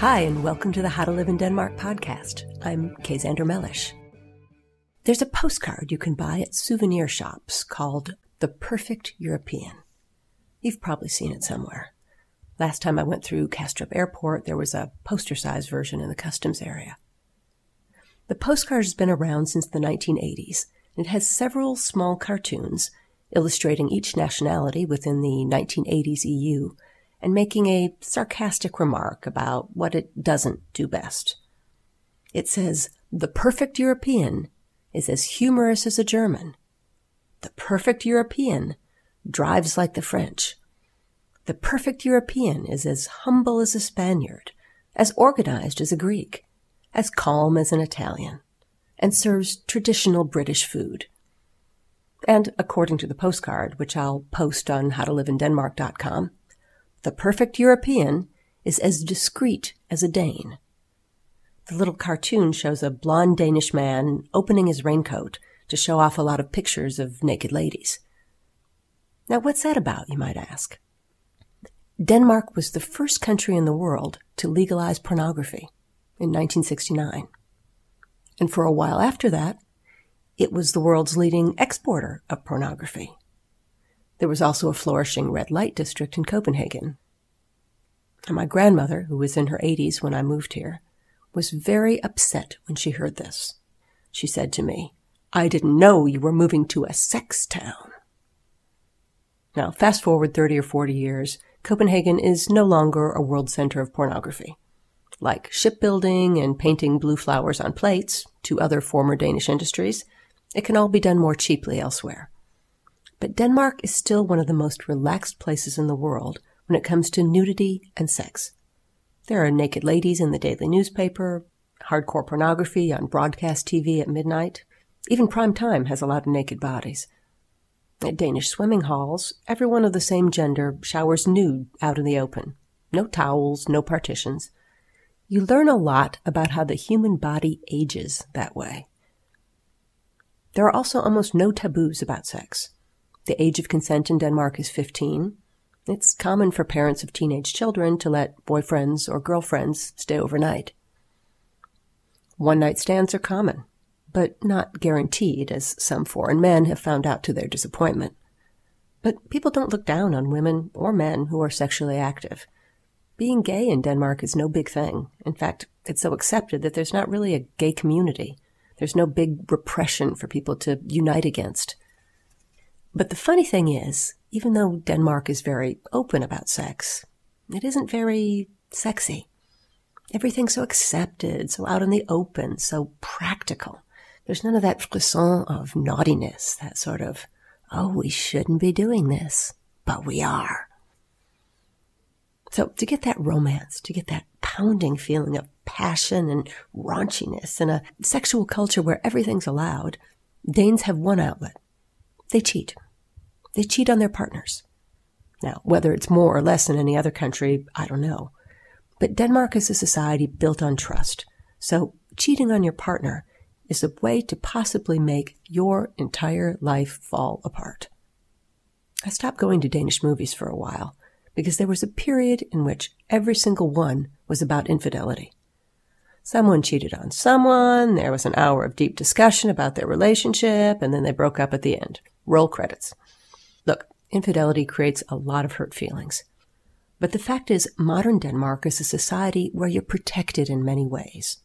Hi, and welcome to the How to Live in Denmark podcast. I'm Kay Zander Mellish. There's a postcard you can buy at souvenir shops called The Perfect European. You've probably seen it somewhere. Last time I went through Kastrup Airport, there was a poster-sized version in the customs area. The postcard has been around since the 1980s, and it has several small cartoons illustrating each nationality within the 1980s EU and making a sarcastic remark about what it doesn't do best. It says, "The perfect European is as humorous as a German. The perfect European drives like the French. The perfect European is as humble as a Spaniard, as organized as a Greek, as calm as an Italian, and serves traditional British food." And according to the postcard, which I'll post on howtoliveindenmark.com, the perfect European is as discreet as a Dane. The little cartoon shows a blonde Danish man opening his raincoat to show off a lot of pictures of naked ladies. Now, what's that about, you might ask? Denmark was the first country in the world to legalize pornography in 1969. And for a while after that, it was the world's leading exporter of pornography. There was also a flourishing red light district in Copenhagen. And my grandmother, who was in her 80s when I moved here, was very upset when she heard this. She said to me, "I didn't know you were moving to a sex town." Now, fast forward 30 or 40 years, Copenhagen is no longer a world center of pornography. Like shipbuilding and painting blue flowers on plates, two other former Danish industries, it can all be done more cheaply elsewhere. But Denmark is still one of the most relaxed places in the world when it comes to nudity and sex. There are naked ladies in the daily newspaper, hardcore pornography on broadcast TV at midnight. Even prime time has a lot of naked bodies. At Danish swimming halls, everyone of the same gender showers nude out in the open. No towels, no partitions. You learn a lot about how the human body ages that way. There are also almost no taboos about sex. The age of consent in Denmark is 15. It's common for parents of teenage children to let boyfriends or girlfriends stay overnight. One-night stands are common, but not guaranteed, as some foreign men have found out to their disappointment. But people don't look down on women or men who are sexually active. Being gay in Denmark is no big thing. In fact, it's so accepted that there's not really a gay community. There's no big repression for people to unite against. But the funny thing is, even though Denmark is very open about sex, it isn't very sexy. Everything's so accepted, so out in the open, so practical. There's none of that frisson of naughtiness, that sort of, oh, we shouldn't be doing this, but we are. So to get that romance, to get that pounding feeling of passion and raunchiness in a sexual culture where everything's allowed, Danes have one outlet. They cheat. They cheat on their partners. Now, whether it's more or less than any other country, I don't know. But Denmark is a society built on trust. So cheating on your partner is a way to possibly make your entire life fall apart. I stopped going to Danish movies for a while because there was a period in which every single one was about infidelity. Someone cheated on someone, there was an hour of deep discussion about their relationship, and then they broke up at the end. Roll credits. Look, infidelity creates a lot of hurt feelings. But the fact is, modern Denmark is a society where you're protected in many ways.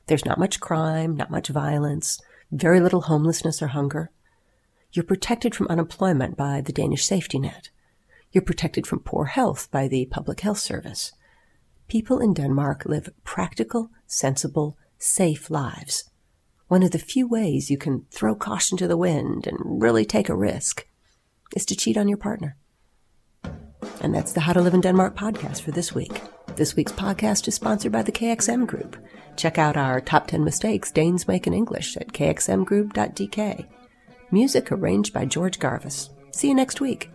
There's not much crime, not much violence, very little homelessness or hunger. You're protected from unemployment by the Danish safety net. You're protected from poor health by the public health service. People in Denmark live practical, sensible, safe lives. One of the few ways you can throw caution to the wind and really take a risk is to cheat on your partner. And that's the How to Live in Denmark podcast for this week. This week's podcast is sponsored by the KXM Group. Check out our top 10 mistakes Danes make in English at kxmgroup.dk. Music arranged by George Garvis. See you next week.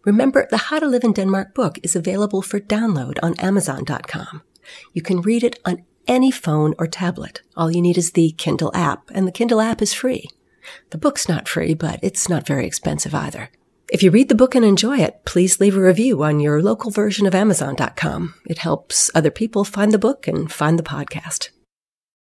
Remember, the How to Live in Denmark book is available for download on Amazon.com. You can read it on any phone or tablet. All you need is the Kindle app, and the Kindle app is free. The book's not free, but it's not very expensive either. If you read the book and enjoy it, please leave a review on your local version of Amazon.com. It helps other people find the book and find the podcast.